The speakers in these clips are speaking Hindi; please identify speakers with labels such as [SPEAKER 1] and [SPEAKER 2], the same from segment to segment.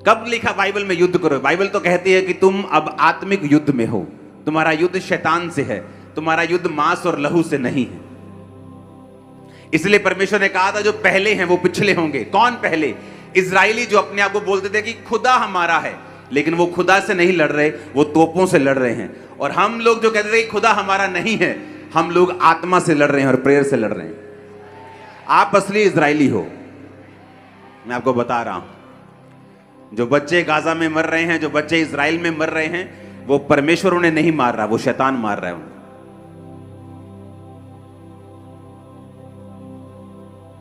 [SPEAKER 1] कब लिखा बाइबल में युद्ध करो? बाइबल तो कहती है कि तुम अब आत्मिक युद्ध में हो, तुम्हारा युद्ध शैतान से है, तुम्हारा युद्ध मांस और लहू से नहीं है। इसलिए परमेश्वर ने कहा था जो पहले हैं वो पिछले होंगे। कौन पहले? इजरायली, जो अपने आप को बोलते थे कि खुदा हमारा है, लेकिन वो खुदा से नहीं लड़ रहे, वो तोपों से लड़ रहे हैं। और हम लोग जो कहते थे कि खुदा हमारा नहीं है, हम लोग आत्मा से लड़ रहे हैं और प्रेयर से लड़ रहे हैं। आप असली इजरायली हो, मैं आपको बता रहा हूं। जो बच्चे गाजा में मर रहे हैं, जो बच्चे इजराइल में मर रहे हैं, वो परमेश्वर उन्हें नहीं मार रहा, वो शैतान मार रहा है उन्हें।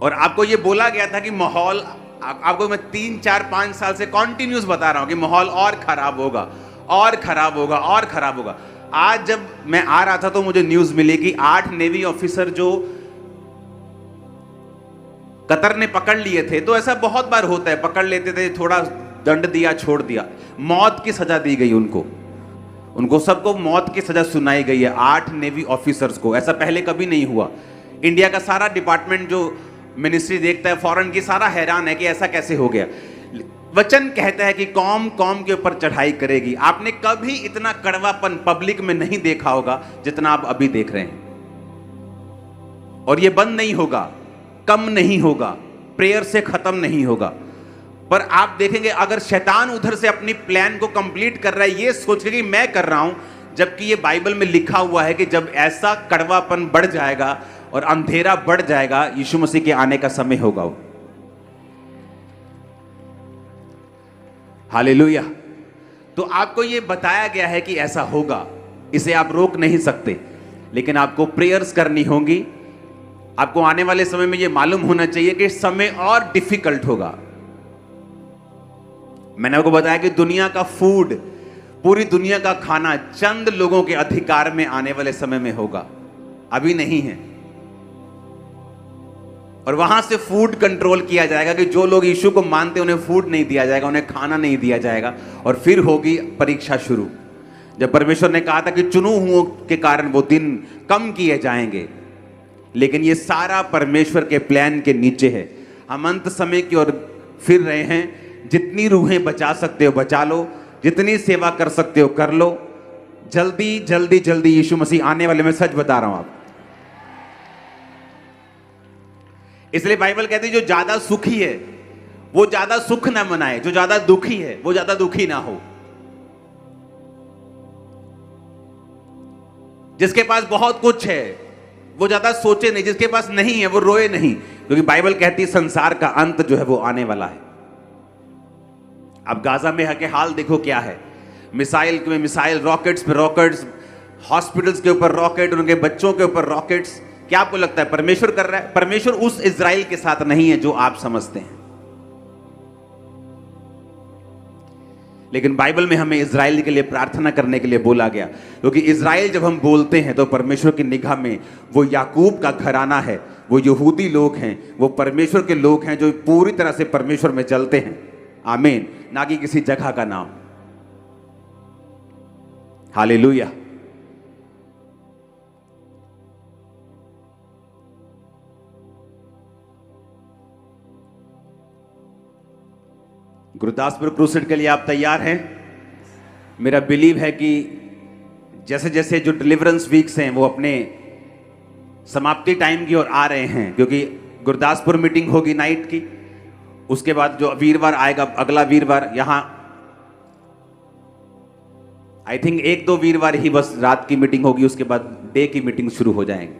[SPEAKER 1] और आपको ये बोला गया था कि माहौल, आपको मैं 3, 4, 5 साल से कॉन्टिन्यूस बता रहा हूं कि माहौल और खराब होगा और खराब होगा और खराब होगा। आज जब मैं आ रहा था तो मुझे न्यूज मिली कि 8 नेवी ऑफिसर जो कतर ने पकड़ लिए थे, तो ऐसा बहुत बार होता है, पकड़ लेते थे, थोड़ा दंड दिया, छोड़ दिया, मौत की सजा दी गई उनको सबको मौत की सजा सुनाई गई है 8 नेवी ऑफिसर्स को। ऐसा पहले कभी नहीं हुआ। इंडिया का सारा डिपार्टमेंट जो मिनिस्ट्री देखता है फॉरेन की, सारा हैरान है कि ऐसा कैसे हो गया। वचन कहता है कि कौम कौम के ऊपर चढ़ाई करेगी। आपने कभी इतना कड़वापन पब्लिक में नहीं देखा होगा जितना आप अभी देख रहे हैं। और ये बंद नहीं होगा, कम नहीं होगा, प्रेयर से खत्म नहीं होगा। पर आप देखेंगे अगर शैतान उधर से अपनी प्लान को कंप्लीट कर रहा है ये सोच के कि मैं कर रहा हूं, जबकि ये बाइबल में लिखा हुआ है कि जब ऐसा कड़वापन बढ़ जाएगा और अंधेरा बढ़ जाएगा, यीशु मसीह के आने का समय होगा। हालेलुया। तो आपको ये बताया गया है कि ऐसा होगा, इसे आप रोक नहीं सकते, लेकिन आपको प्रेयर्स करनी होंगी। आपको आने वाले समय में ये मालूम होना चाहिए कि समय और डिफिकल्ट होगा। मैंने आपको बताया कि दुनिया का फूड, पूरी दुनिया का खाना चंद लोगों के अधिकार में आने वाले समय में होगा, अभी नहीं है। और वहां से फूड कंट्रोल किया जाएगा कि जो लोग यीशु को मानते हैं उन्हें फूड नहीं दिया जाएगा, उन्हें खाना नहीं दिया जाएगा। और फिर होगी परीक्षा शुरू, जब परमेश्वर ने कहा था कि चुनु हुओं के कारण वो दिन कम किए जाएंगे। लेकिन ये सारा परमेश्वर के प्लान के नीचे है। हम अंत समय की ओर फिर रहे हैं। जितनी रूहें बचा सकते हो बचा लो, जितनी सेवा कर सकते हो कर लो। जल्दी जल्दी जल्दी यीशु मसीह आने वाले, मैं सच बता रहा हूं आप। इसलिए बाइबल कहती है जो ज्यादा सुखी है वो ज्यादा सुख ना मनाए, जो ज्यादा दुखी है वो ज्यादा दुखी ना हो। जिसके पास बहुत कुछ है वो ज्यादा सोचे नहीं, जिसके पास नहीं है वो रोए नहीं, क्योंकि बाइबल कहती है संसार का अंत जो है वो आने वाला है। अब गाजा में के हाल देखो क्या है, मिसाइल में मिसाइल, रॉकेट्स पे रॉकेट्स, हॉस्पिटल्स के ऊपर रॉकेट, उनके बच्चों के ऊपर रॉकेट्स। क्या आपको लगता है परमेश्वर कर रहा है? परमेश्वर उस इजराइल के साथ नहीं है जो आप समझते हैं। लेकिन बाइबल में हमें इजराइल के लिए प्रार्थना करने के लिए बोला गया, क्योंकि इजराइल जब हम बोलते हैं तो परमेश्वर की निगाह में वो याकूब का घराना है, वो यहूदी लोग हैं, वो परमेश्वर के लोग हैं जो पूरी तरह से परमेश्वर में चलते हैं। आमीन। ना कि किसी जगह का नाम। हालेलुया। गुरदासपुर क्रूसेड के लिए आप तैयार हैं? मेरा बिलीव है कि जैसे जैसे जो डिलीवरेंस वीक्स हैं वो अपने समाप्ति टाइम की ओर आ रहे हैं, क्योंकि गुरदासपुर मीटिंग होगी नाइट की, उसके बाद जो वीरवार आएगा, अगला वीरवार, यहां आई थिंक 1-2 वीरवार ही बस रात की मीटिंग होगी, उसके बाद डे की मीटिंग शुरू हो जाएंगे।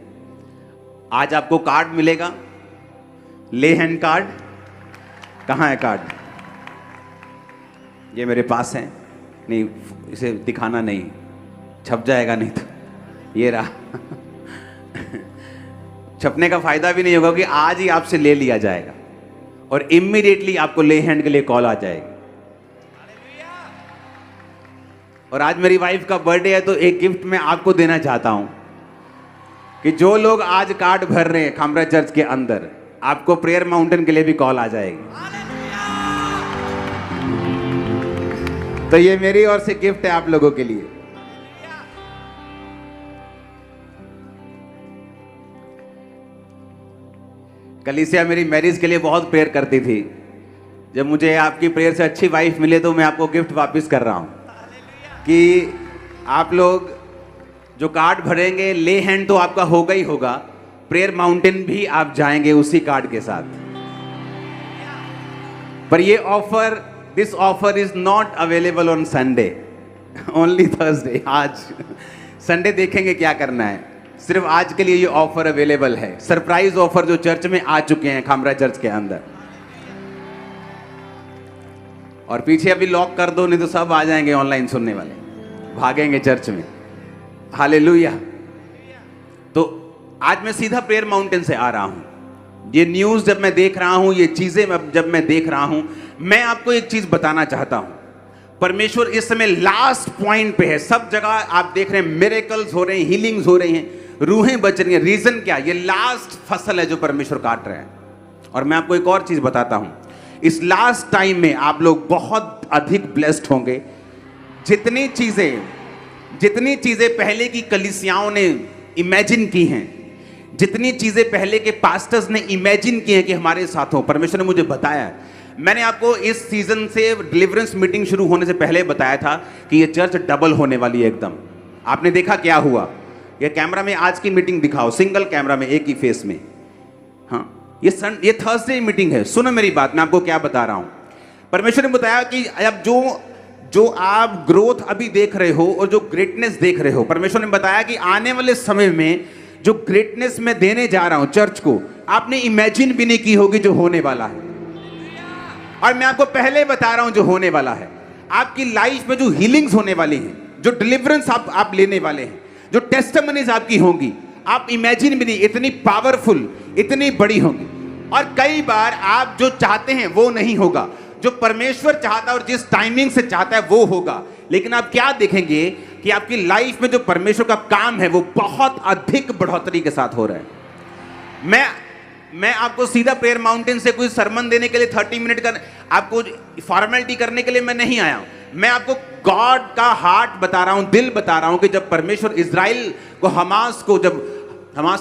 [SPEAKER 1] आज आपको कार्ड मिलेगा, ले हैंड कार्ड। कहां है कार्ड? ये मेरे पास है। नहीं, इसे दिखाना नहीं, छप जाएगा नहीं तो। ये रहा। छपने का फायदा भी नहीं होगा कि आज ही आपसे ले लिया जाएगा और इमीडिएटली आपको ले हैंड के लिए कॉल आ जाएगी। और आज मेरी वाइफ का बर्थडे है, तो एक गिफ्ट मैं आपको देना चाहता हूं कि जो लोग आज कार्ड भर रहे हैं खामरा चर्च के अंदर, आपको प्रेयर माउंटेन के लिए भी कॉल आ जाएगी। तो ये मेरी ओर से गिफ्ट है आप लोगों के लिए। कलीसिया मेरी मैरिज के लिए बहुत प्रेयर करती थी, जब मुझे आपकी प्रेयर से अच्छी वाइफ मिले तो मैं आपको गिफ्ट वापस कर रहा हूं कि आप लोग जो कार्ड भरेंगे, ले हैंड तो आपका होगा ही होगा, प्रेयर माउंटेन भी आप जाएंगे उसी कार्ड के साथ। पर ये offer, this offer is not available on Sunday, only Thursday. आज संडे देखेंगे क्या करना है, सिर्फ आज के लिए ये ऑफर अवेलेबल है। सरप्राइज ऑफर जो चर्च में आ चुके हैं, खामरा चर्च के अंदर। और पीछे अभी लॉक कर दो, नहीं तो सब आ जाएंगे ऑनलाइन सुनने वाले, भागेंगे चर्च में। हालेलुया। तो आज मैं सीधा प्रेयर माउंटेन से आ रहा हूं। ये न्यूज जब मैं देख रहा हूं, ये चीजें जब मैं देख रहा हूं, मैं आपको एक चीज बताना चाहता हूं। परमेश्वर इस समय लास्ट पॉइंट पे है। सब जगह आप देख रहे हैं मिरेकल्स हो रहे हैं, हीलिंग्स हो रही हैं, रूहें बच रही हैं। रीजन क्या? ये लास्ट फसल है जो परमेश्वर काट रहे हैं। और मैं आपको एक और चीज बताता हूं, इस लास्ट टाइम में आप लोग बहुत अधिक ब्लेस्ड होंगे। जितनी चीजें पहले की कलीसियाओं ने इमेजिन की हैं, जितनी चीजें पहले के पास्टर्स ने इमेजिन की हैं कि हमारे साथ हो, परमेश्वर ने मुझे बताया है। मैंने आपको इस सीजन से डिलीवरेंस मीटिंग शुरू होने से पहले बताया था कि ये चर्च डबल होने वाली है एकदम। आपने देखा क्या हुआ? ये कैमरा में आज की मीटिंग दिखाओ, सिंगल कैमरा में, एक ही फेस में। हाँ, ये थर्सडे मीटिंग है। सुनो मेरी बात, मैं आपको क्या बता रहा हूं। परमेश्वर ने बताया कि अब जो आप ग्रोथ अभी देख रहे हो और जो ग्रेटनेस देख रहे हो, परमेश्वर ने बताया कि आने वाले समय में जो ग्रेटनेस मैं देने जा रहा हूं चर्च को, आपने इमेजिन भी नहीं की होगी जो होने वाला है। और मैं आपको पहले बता रहा हूं जो होने वाला है। आपकी लाइफ में जो हीलिंग्स होने वाली हैं, जो डिलीवरेंस आप लेने वाले हैं, जो टेस्टिमनीज आपकी होंगी, आप इमेजिन भी नहीं, इतनी पावरफुल, इतनी बड़ी होंगी। और कई बार आप जो चाहते हैं वो नहीं होगा, जो परमेश्वर चाहता है और जिस टाइमिंग से चाहता है वो होगा। लेकिन आप क्या देखेंगे कि आपकी लाइफ में जो परमेश्वर का काम है वो बहुत अधिक बढ़ोतरी के साथ हो रहा है। मैं आपको सीधा प्रेयर माउंटेन से कोई सरमन देने के लिए 30 मिनट का आपको फॉर्मेलिटी करने के लिए मैं नहीं आया हूं। मैं आपको गॉड का हार्ट बता रहा हूं, दिल बता रहा हूं कि जब परमेश्वर इजराइल को, हमास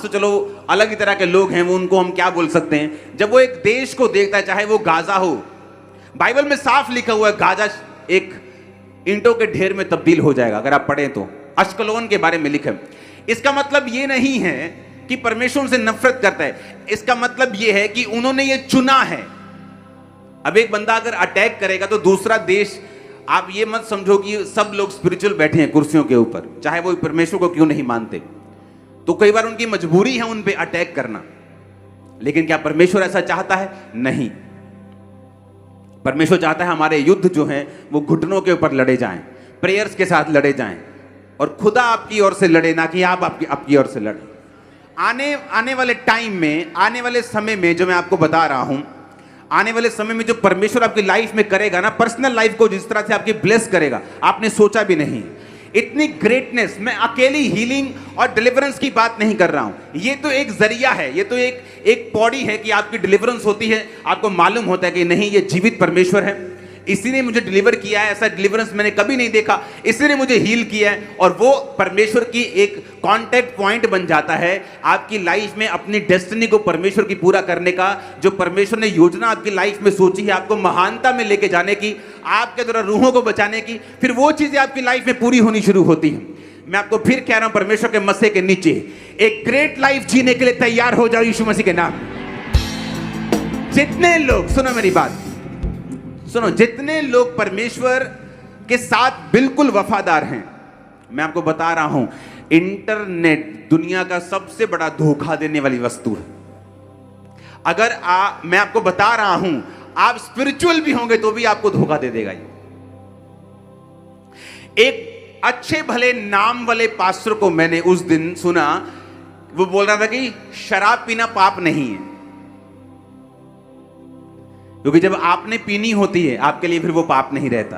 [SPEAKER 1] तो चलो अलग ही तरह के लोग हैं, वो उनको हम क्या बोल सकते हैं। जब वो एक देश को देखता है, चाहे वो गाजा हो, बाइबल में साफ लिखा हुआ है गाजा एक ईंटों के ढेर में तब्दील हो जाएगा। अगर आप पढ़ें तो अश्कलोन के बारे में लिखा है। इसका मतलब ये नहीं है कि परमेश्वर उनसे नफरत करता है। इसका मतलब ये है कि उन्होंने ये चुना है। अब एक बंदा अगर अटैक करेगा तो दूसरा देश, आप ये मत समझो कि सब लोग स्पिरिचुअल बैठे हैं कुर्सियों के ऊपर, चाहे वो परमेश्वर को क्यों नहीं मानते। तो कई बार उनकी मजबूरी है उन पे अटैक करना। लेकिन क्या परमेश्वर ऐसा चाहता है? नहीं। परमेश्वर चाहता है हमारे युद्ध जो हैं वो घुटनों के ऊपर लड़े जाएं, प्रेयर्स के साथ लड़े जाएं, और खुदा आपकी ओर से लड़े, ना कि आप आपकी ओर से लड़े। आने वाले टाइम में, आने वाले समय में, जो मैं आपको बता रहा हूं, आने वाले समय में जो परमेश्वर आपकी लाइफ में करेगा ना, पर्सनल लाइफ को जिस तरह से आपकी ब्लेस करेगा, आपने सोचा भी नहीं। इतनी ग्रेटनेस। मैं अकेली हीलिंग और डिलीवरेंस की बात नहीं कर रहा हूं। ये तो एक जरिया है, ये तो एक पौड़ी है कि आपकी डिलीवरेंस होती है, आपको मालूम होता है कि नहीं, ये जीवित परमेश्वर है, इसी ने मुझे डिलीवर किया है, ऐसा डिलीवरेंस मैंने कभी नहीं देखा, इसी ने मुझे हील किया है। और वो परमेश्वर की एक कांटेक्ट पॉइंट बन जाता है आपकी लाइफ में, अपनी डेस्टिनी को परमेश्वर की पूरा करने का। जो परमेश्वर ने योजना आपकी लाइफ में सोची है, आपको महानता में लेके जाने की, आपके द्वारा रूहों को बचाने की, फिर वो चीजें आपकी लाइफ में पूरी होनी शुरू होती है। मैं आपको फिर कह रहा हूं, परमेश्वर के मस्से के नीचे एक ग्रेट लाइफ जीने के लिए तैयार हो जाओ यीशु मसीह के नाम। जितने लोग, सुनो मेरी बात, सुनो, जितने लोग परमेश्वर के साथ बिल्कुल वफादार हैं, मैं आपको बता रहा हूं, इंटरनेट दुनिया का सबसे बड़ा धोखा देने वाली वस्तु है। अगर मैं आपको बता रहा हूं, आप स्पिरिचुअल भी होंगे तो भी आपको धोखा दे देगा ये। एक अच्छे भले नाम वाले पास्टर को मैंने उस दिन सुना, वो बोल रहा था कि शराब पीना पाप नहीं है, क्योंकि जब आपने पीनी होती है आपके लिए फिर वो पाप नहीं रहता।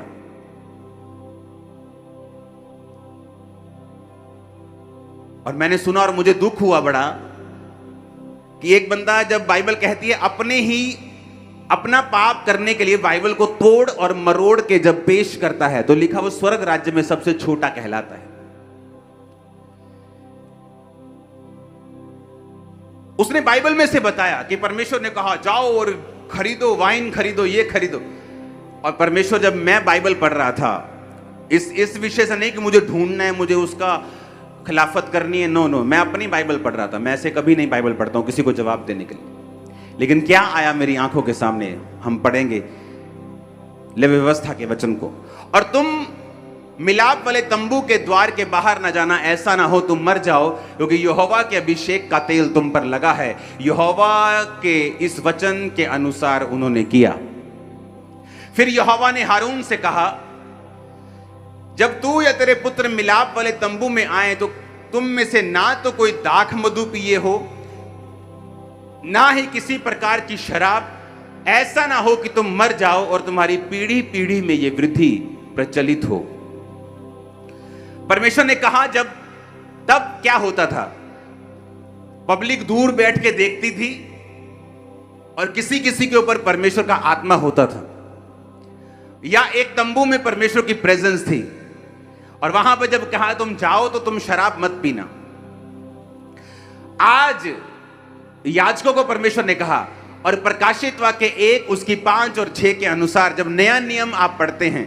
[SPEAKER 1] और मैंने सुना और मुझे दुख हुआ बड़ा कि एक बंदा, जब बाइबल कहती है अपना पाप करने के लिए बाइबल को तोड़ और मरोड़ के जब पेश करता है, तो लिखा वो स्वर्ग राज्य में सबसे छोटा कहलाता है। उसने बाइबल में से बताया कि परमेश्वर ने कहा जाओ और खरीदो, वाइन खरीदो, ये खरीदो। और परमेश्वर, जब मैं बाइबल पढ़ रहा था, इस विषय से नहीं कि मुझे ढूंढना है, मुझे उसका खिलाफत करनी है, नो नो, मैं अपनी बाइबल पढ़ रहा था। मैं ऐसे कभी नहीं बाइबल पढ़ता हूं किसी को जवाब देने के लिए। लेकिन क्या आया मेरी आंखों के सामने, हम पढ़ेंगे लेवी व्यवस्था के वचन को। और तुम मिलाप वाले तंबू के द्वार के बाहर न जाना, ऐसा ना हो तुम मर जाओ, क्योंकि यहोवा के अभिषेक का तेल तुम पर लगा है। यहोवा के इस वचन के अनुसार उन्होंने किया। फिर यहोवा ने हारून से कहा, जब तू या तेरे पुत्र मिलाप वाले तंबू में आए तो तुम में से ना तो कोई दाख मधु पिए हो, ना ही किसी प्रकार की शराब, ऐसा ना हो कि तुम मर जाओ और तुम्हारी पीढ़ी पीढ़ी में यह वृद्धि प्रचलित हो। परमेश्वर ने कहा, तब क्या होता था, पब्लिक दूर बैठ के देखती थी और किसी किसी के ऊपर परमेश्वर का आत्मा होता था, या एक तंबू में परमेश्वर की प्रेजेंस थी, और वहां पर जब कहा तुम जाओ तो तुम शराब मत पीना। आज याजकों को परमेश्वर ने कहा, और प्रकाशित वाक्य 1 उसकी 5 और 6 के अनुसार जब नया नियम आप पढ़ते हैं,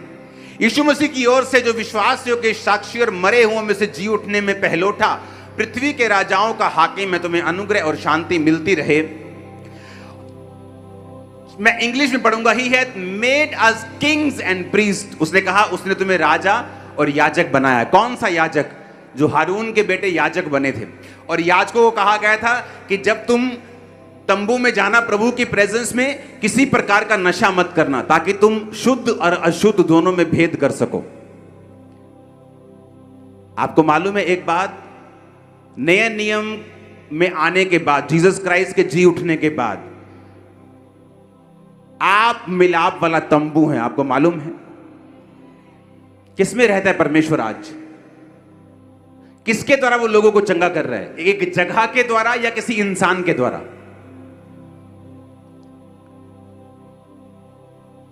[SPEAKER 1] यीशु मसीह की ओर से जो विश्वास योग्य साक्षी और मरे हुओं में से जी उठने में पहलोठा, पृथ्वी के राजाओं का हाकिम है, तुम्हें अनुग्रह और शांति मिलती रहे। मैं इंग्लिश में पढ़ूंगा, he hath made us kings and priest. उसने कहा उसने तुम्हें राजा और याजक बनाया। कौन सा याजक? जो हारून के बेटे याजक बने थे। और याजकों को कहा गया था कि जब तुम तंबू में जाना, प्रभु की प्रेजेंस में, किसी प्रकार का नशा मत करना, ताकि तुम शुद्ध और अशुद्ध दोनों में भेद कर सको। आपको मालूम है एक बात, नए नियम में आने के बाद, जीसस क्राइस्ट के जी उठने के बाद, आप मिलाप वाला तंबू हैं। आपको मालूम है किसमें रहता है परमेश्वर आज? किसके द्वारा वो लोगों को चंगा कर रहा है? एक जगह के द्वारा या किसी इंसान के द्वारा?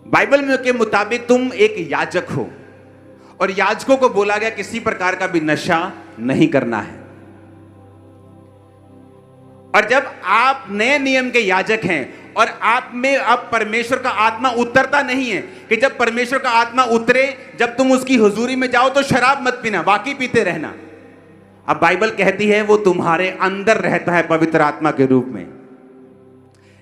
[SPEAKER 1] बाइबल में के मुताबिक तुम एक याजक हो, और याजकों को बोला गया किसी प्रकार का भी नशा नहीं करना है। और जब आप नए नियम के याजक हैं और आप में अब परमेश्वर का आत्मा उतरता नहीं है, कि जब परमेश्वर का आत्मा उतरे, जब तुम उसकी हुजूरी में जाओ तो शराब मत पीना, बाकी पीते रहना। अब बाइबल कहती है वो तुम्हारे अंदर रहता है पवित्र आत्मा के रूप में।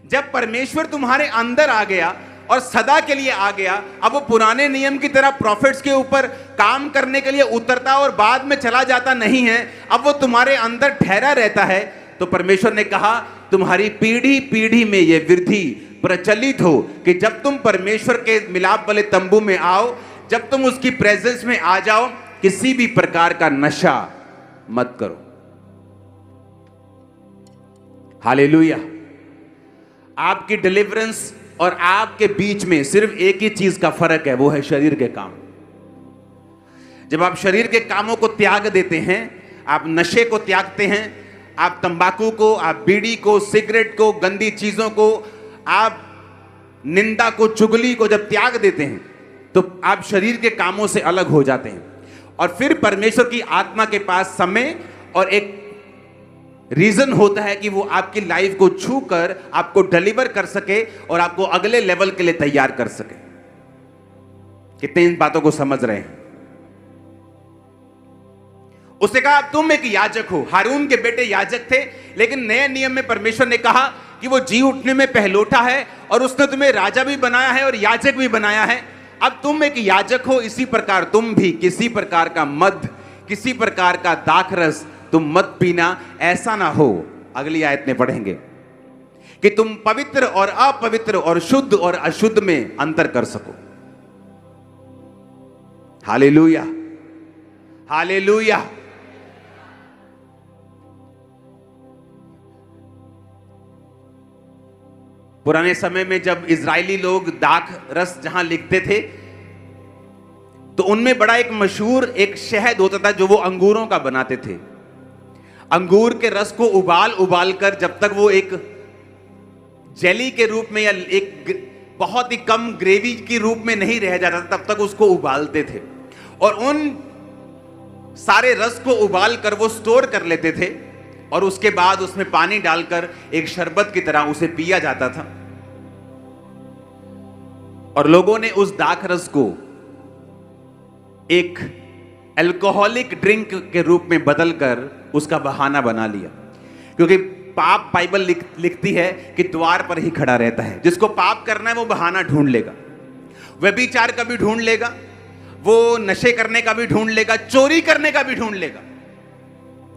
[SPEAKER 1] जब परमेश्वर तुम्हारे अंदर आ गया और सदा के लिए आ गया, अब वो पुराने नियम की तरह प्रॉफिट्स के ऊपर काम करने के लिए उतरता और बाद में चला जाता नहीं है। अब वो तुम्हारे अंदर ठहरा रहता है। तो परमेश्वर ने कहा तुम्हारी पीढ़ी पीढ़ी में यह वृद्धि प्रचलित हो, कि जब तुम परमेश्वर के मिलाप वाले तंबू में आओ, जब तुम उसकी प्रेजेंस में आ जाओ, किसी भी प्रकार का नशा मत करो। हालेलुया। आपकी डिलीवरेंस और आपके बीच में सिर्फ एक ही चीज का फर्क है, वो है शरीर के काम। जब आप शरीर के कामों को त्याग देते हैं, आप नशे को त्यागते हैं, आप तंबाकू को, आप बीड़ी को, सिगरेट को, गंदी चीजों को, आप निंदा को, चुगली को जब त्याग देते हैं, तो आप शरीर के कामों से अलग हो जाते हैं। और फिर परमेश्वर की आत्मा के पास समय और एक रीजन होता है कि वो आपकी लाइफ को छू कर आपको डिलीवर कर सके और आपको अगले लेवल के लिए तैयार कर सके। कितने इन बातों को समझ रहे हैं? उसने कहा तुम एक याजक हो। हारून के बेटे याजक थे, लेकिन नए नियम में परमेश्वर ने कहा कि वो जी उठने में पहलोठा है, और उसने तुम्हें राजा भी बनाया है और याजक भी बनाया है। अब तुम एक याजक हो, इसी प्रकार तुम भी किसी प्रकार का मद, किसी प्रकार का दाखरस तुम मत पीना, ऐसा ना हो। अगली आयत में पढ़ेंगे कि तुम पवित्र और अपवित्र और शुद्ध और अशुद्ध में अंतर कर सको। Hallelujah, hallelujah. पुराने समय में जब इजरायली लोग दाख रस जहां लिखते थे, तो उनमें बड़ा एक मशहूर एक शहद होता था जो वो अंगूरों का बनाते थे। अंगूर के रस को उबाल उबाल कर जब तक वो एक जेली के रूप में या एक बहुत ही कम ग्रेवी के रूप में नहीं रह जाता, तब तक उसको उबालते थे, और उन सारे रस को उबाल कर वो स्टोर कर लेते थे, और उसके बाद उसमें पानी डालकर एक शरबत की तरह उसे पिया जाता था। और लोगों ने उस दाखरस को एक अल्कोहलिक ड्रिंक के रूप में बदलकर उसका बहाना बना लिया। क्योंकि पाप, बाइबल लिखती है कि द्वार पर ही खड़ा रहता है। जिसको पाप करना है वो बहाना ढूंढ लेगा, व्यभिचार का भी ढूंढ लेगा, वो नशे करने का भी ढूंढ लेगा, चोरी करने का भी ढूंढ लेगा।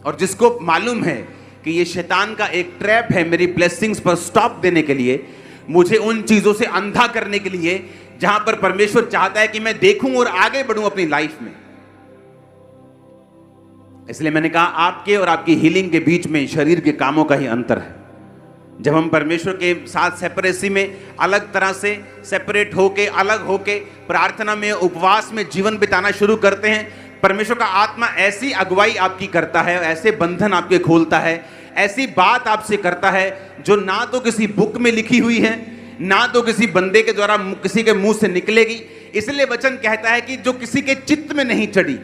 [SPEAKER 1] और जिसको मालूम है कि ये शैतान का एक ट्रैप है मेरी ब्लेसिंग्स पर स्टॉप देने के लिए, मुझे उन चीजों से अंधा करने के लिए जहां पर परमेश्वर चाहता है कि मैं देखूं और आगे बढ़ूं अपनी लाइफ में। इसलिए मैंने कहा आपके और आपकी हीलिंग के बीच में शरीर के कामों का ही अंतर है। जब हम परमेश्वर के साथ सेपरेसी में अलग तरह से सेपरेट होके, अलग होके प्रार्थना में, उपवास में जीवन बिताना शुरू करते हैं, परमेश्वर का आत्मा ऐसी अगुवाई आपकी करता है, ऐसे बंधन आपके खोलता है, ऐसी बात आपसे करता है जो ना तो किसी बुक में लिखी हुई है, ना तो किसी बंदे के द्वारा किसी के मुंह से निकलेगी। इसलिए वचन कहता है कि जो किसी के चित्त में नहीं चढ़ी,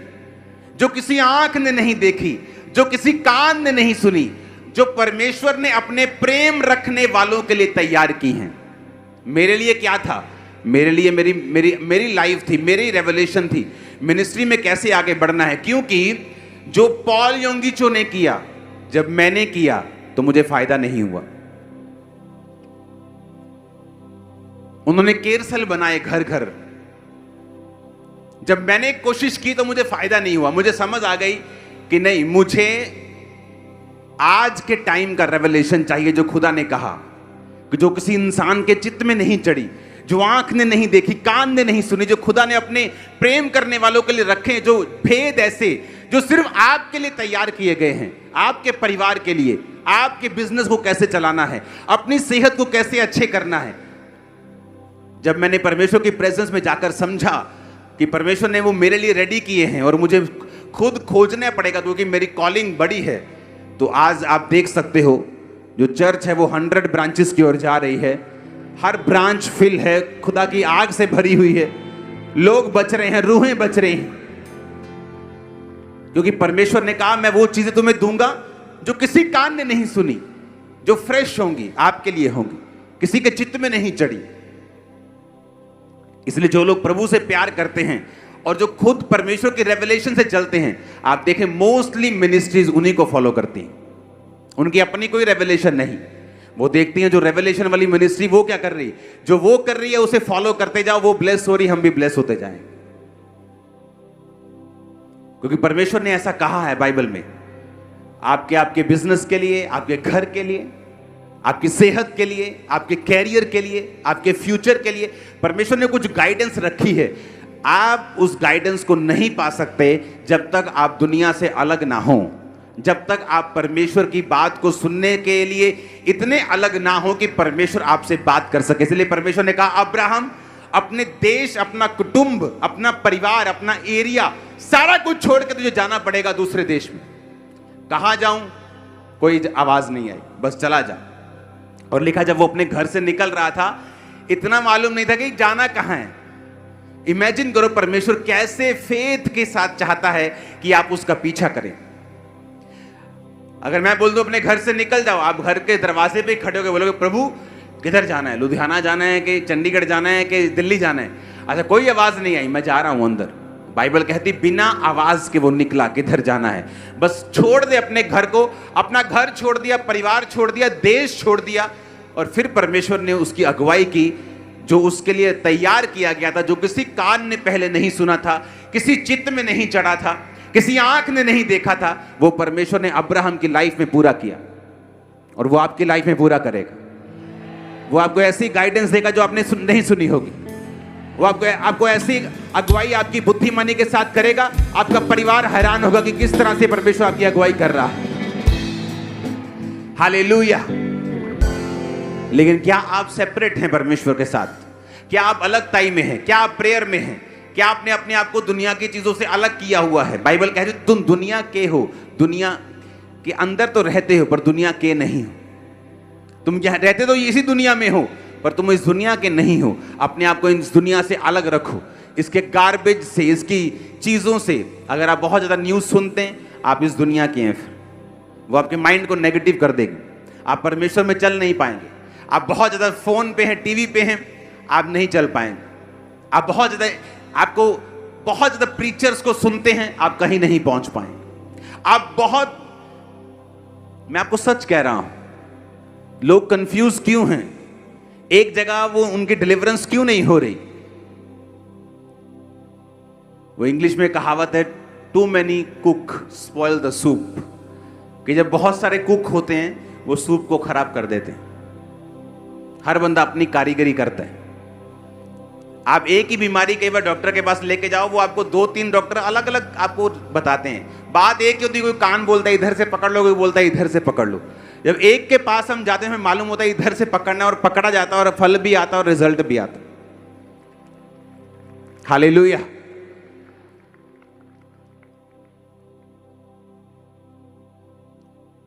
[SPEAKER 1] जो किसी आंख ने नहीं देखी, जो किसी कान ने नहीं सुनी, जो परमेश्वर ने अपने प्रेम रखने वालों के लिए तैयार की हैं। मेरे लिए क्या था? मेरे लिए मेरी मेरी मेरी लाइफ थी, मेरी रेवलेशन थी मिनिस्ट्री में कैसे आगे बढ़ना है। क्योंकि जो पॉल योंगिचो ने किया, जब मैंने किया तो मुझे फायदा नहीं हुआ। उन्होंने केरसल बनाए घर घर, जब मैंने कोशिश की तो मुझे फायदा नहीं हुआ। मुझे समझ आ गई कि नहीं, मुझे आज के टाइम का रेवलेशन चाहिए जो खुदा ने कहा कि जो किसी इंसान के चित्त में नहीं चढ़ी, जो आंख ने नहीं देखी, कान ने नहीं सुनी, जो खुदा ने अपने प्रेम करने वालों के लिए रखे, जो भेद ऐसे जो सिर्फ आपके लिए तैयार किए गए हैं, आपके परिवार के लिए, आपके बिजनेस को कैसे चलाना है, अपनी सेहत को कैसे अच्छे करना है। जब मैंने परमेश्वर की प्रेजेंस में जाकर समझा कि परमेश्वर ने वो मेरे लिए रेडी किए हैं और मुझे खुद खोजना पड़ेगा क्योंकि मेरी कॉलिंग बड़ी है, तो आज आप देख सकते हो जो चर्च है वो 100 ब्रांचेस की ओर जा रही है। हर ब्रांच फिल है, खुदा की आग से भरी हुई है, लोग बच रहे हैं, रूहें बच रही हैं, क्योंकि परमेश्वर ने कहा मैं वो चीजें तुम्हें दूंगा जो किसी कान ने नहीं सुनी, जो फ्रेश होंगी, आपके लिए होंगी, किसी के चित्त में नहीं चढ़ी। इसलिए जो लोग प्रभु से प्यार करते हैं और जो खुद परमेश्वर के रेवलेशन से चलते हैं, आप देखें मोस्टली मिनिस्ट्रीज उन्हीं को फॉलो करती हैं। उनकी अपनी कोई रेवलेशन नहीं, वो देखती हैं जो रेवलेशन वाली मिनिस्ट्री वो क्या कर रही है, जो वो कर रही है उसे फॉलो करते जाओ, वो ब्लेस हो रही, हम भी ब्लेस होते जाएं। क्योंकि परमेश्वर ने ऐसा कहा है बाइबल में, आपके बिजनेस के लिए, आपके घर के लिए, आपकी सेहत के लिए, आपके कैरियर के लिए, आपके फ्यूचर के लिए परमेश्वर ने कुछ गाइडेंस रखी है। आप उस गाइडेंस को नहीं पा सकते जब तक आप दुनिया से अलग ना हो, जब तक आप परमेश्वर की बात को सुनने के लिए इतने अलग ना हो कि परमेश्वर आपसे बात कर सके। इसलिए परमेश्वर ने कहा अब्राहम, अपने देश, अपना कुटुंब, अपना परिवार, अपना एरिया, सारा कुछ छोड़ के तुझे जाना पड़ेगा दूसरे देश में। कहां जाऊं? कोई आवाज नहीं आई, बस चला जा। और लिखा जब वो अपने घर से निकल रहा था, इतना मालूम नहीं था कि जाना कहां है। इमेजिन करो परमेश्वर कैसे फेथ के साथ चाहता है कि आप उसका पीछा करें। अगर मैं बोल दूं अपने घर से निकल जाओ, आप घर के दरवाजे पे खड़े होकर बोलोगे प्रभु किधर जाना है, लुधियाना जाना है कि चंडीगढ़ जाना है कि दिल्ली जाना है? अच्छा, कोई आवाज नहीं आई, मैं जा रहा हूं अंदर। बाइबल कहती बिना आवाज के वो निकला, किधर जाना है। बस छोड़ दे अपने घर को, अपना घर छोड़ दिया, परिवार छोड़ दिया, देश छोड़ दिया, और फिर परमेश्वर ने उसकी अगुवाई की जो उसके लिए तैयार किया गया था, जो किसी कान ने पहले नहीं सुना था, किसी चित्त में नहीं चढ़ा था, किसी आंख ने नहीं देखा था, वो परमेश्वर ने अब्राहम की लाइफ में पूरा किया और वो आपकी लाइफ में पूरा करेगा। वो आपको ऐसी गाइडेंस देगा जो आपने नहीं सुनी होगी। वो आपको ऐसी अगुवाई आपकी बुद्धिमानी के साथ करेगा, आपका परिवार हैरान होगा कि किस तरह से परमेश्वर आपकी अगुवाई कर रहा है। हालेलुया। लेकिन क्या आप सेपरेट हैं परमेश्वर के साथ? क्या आप अलग टाइम में हैं? क्या आप प्रेयर में हैं? क्या आपने अपने आप को दुनिया की चीजों से अलग किया हुआ है? बाइबल कहती है तुम दुनिया के हो, दुनिया के अंदर तो रहते हो पर दुनिया के नहीं हो। तुम रहते तो इसी दुनिया में हो पर तुम इस दुनिया के नहीं हो। अपने आप को इस दुनिया से अलग रखो, इसके गार्बेज से, इसकी चीजों से। अगर आप बहुत ज्यादा न्यूज सुनते हैं, आप इस दुनिया के हैं, फिर वो आपके माइंड को नेगेटिव कर देगी, आप परमेश्वर में चल नहीं पाएंगे। आप बहुत ज्यादा फोन पे हैं, टीवी पे हैं, आप नहीं चल पाएंगे। आप आपको बहुत ज्यादा प्रीचर्स को सुनते हैं, आप कहीं नहीं पहुंच पाएंगे। मैं आपको सच कह रहा हूं, लोग कंफ्यूज क्यों हैं, एक जगह वो उनकी डिलीवरेंस क्यों नहीं हो रही। वो इंग्लिश में कहावत है, too many cook spoil the soup, कि जब बहुत सारे कुक होते हैं वो सूप को खराब कर देते हैं। हर बंदा अपनी कारीगरी करता है। आप एक ही बीमारी कई बार डॉक्टर के पास लेके जाओ, वो आपको 2-3 डॉक्टर अलग अलग आपको बताते हैं। बात एक ही होती है, कोई कान बोलता है इधर से पकड़ लो, कोई बोलता है इधर से पकड़ लो। जब एक के पास हम जाते हैं हमें मालूम होता है इधर से पकड़ना, और पकड़ा जाता है और फल भी आता है और रिजल्ट भी आता है। हालेलुया।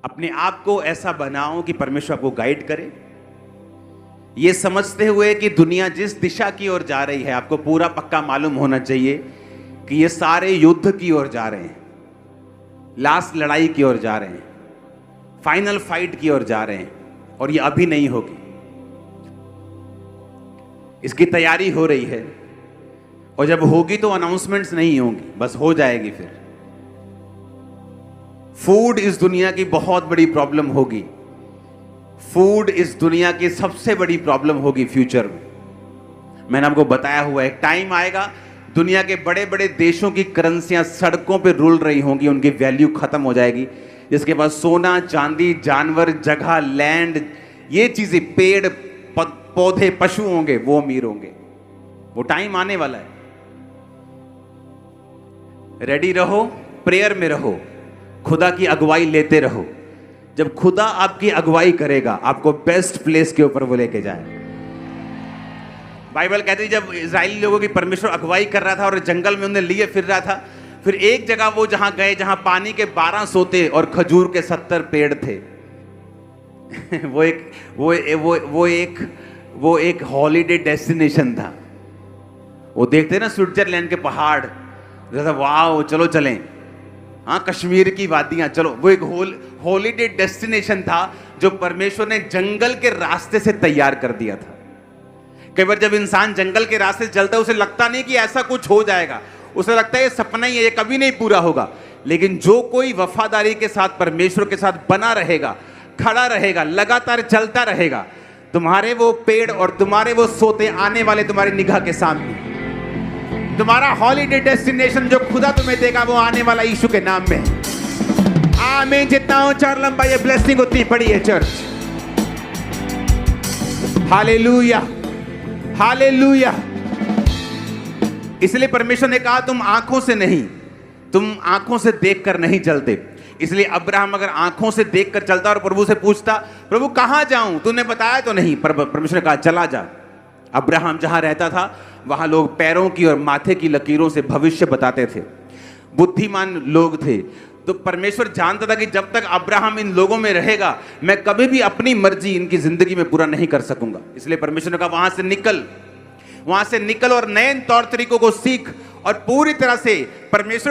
[SPEAKER 1] अपने आप को ऐसा बनाओ कि परमेश्वर आपको गाइड करे, ये समझते हुए कि दुनिया जिस दिशा की ओर जा रही है, आपको पूरा पक्का मालूम होना चाहिए कि ये सारे युद्ध की ओर जा रहे हैं, लास्ट लड़ाई की ओर जा रहे हैं, फाइनल फाइट की ओर जा रहे हैं, और ये अभी नहीं होगी, इसकी तैयारी हो रही है। और जब होगी तो अनाउंसमेंट्स नहीं होंगी, बस हो जाएगी। फिर फूड इस दुनिया की बहुत बड़ी प्रॉब्लम होगी। फूड इस दुनिया की सबसे बड़ी प्रॉब्लम होगी फ्यूचर में। मैंने आपको बताया हुआ है, एक टाइम आएगा दुनिया के बड़े बड़े देशों की करेंसियां सड़कों पे रुल रही होंगी, उनकी वैल्यू खत्म हो जाएगी। जिसके पास सोना चांदी जानवर जगह लैंड ये चीजें पेड़ पौधे पशु होंगे वो अमीर होंगे। वो टाइम आने वाला है। रेडी रहो, प्रेयर में रहो, खुदा की अगुवाई लेते रहो। जब खुदा आपकी अगुवाई करेगा आपको बेस्ट प्लेस के ऊपर वो लेके जाए। बाइबल कहती है जब इजरायली लोगों की परमेश्वर अगुवाई कर रहा था और जंगल में उन्हें लिए फिर रहा था, फिर एक जगह वो जहां गए जहां पानी के 12 सोते और खजूर के 70 पेड़ थे। वो एक हॉलीडे डेस्टिनेशन था। वो देखते ना स्विट्जरलैंड के पहाड़, जैसा वाह चलो चलें, हाँ कश्मीर की वादियां चलो। वो एक हॉलीडे डेस्टिनेशन था जो परमेश्वर ने जंगल के रास्ते से तैयार कर दिया था। कई बार जब इंसान जंगल के रास्ते से चलता है उसे लगता नहीं कि ऐसा कुछ हो जाएगा, उसे लगता है ये सपना ही है, ये कभी नहीं पूरा होगा। लेकिन जो कोई वफादारी के साथ परमेश्वर के साथ बना रहेगा, खड़ा रहेगा, लगातार चलता रहेगा, तुम्हारे वो पेड़ और तुम्हारे वो सोते आने वाले तुम्हारी निगाह के सामने। तुम्हारा हॉलीडे डेस्टिनेशन जो खुदा तुम्हें देगा वो आने वाला यीशु के नाम में। आमीन। जितना ऊंचा लंबा ये ब्लेसिंग उतनी बड़ी है चर्च। Hallelujah, hallelujah. इसलिए परमेश्वर ने कहा तुम आंखों से नहीं, तुम आंखों से देखकर नहीं चलते। इसलिए अब्राहम अगर आंखों से देखकर चलता और प्रभु से पूछता प्रभु कहां जाऊं, तूने बताया तो नहीं, पर परमेश्वर ने कहा चला जा। अब्राहम जहां रहता था वहां लोग पैरों की और माथे की लकीरों से भविष्य बताते थे, बुद्धिमान लोग थे। तो परमेश्वर जानता था कि जब तक अब्राहम इन लोगों में रहेगा मैं कभी भी अपनी मर्जी इनकी जिंदगी में पूरा नहीं कर सकूंगा। इसलिए परमेश्वर ने कहा वहां से निकल और नए तौर तरीकों को सीख और पूरी तरह से परमेश्वर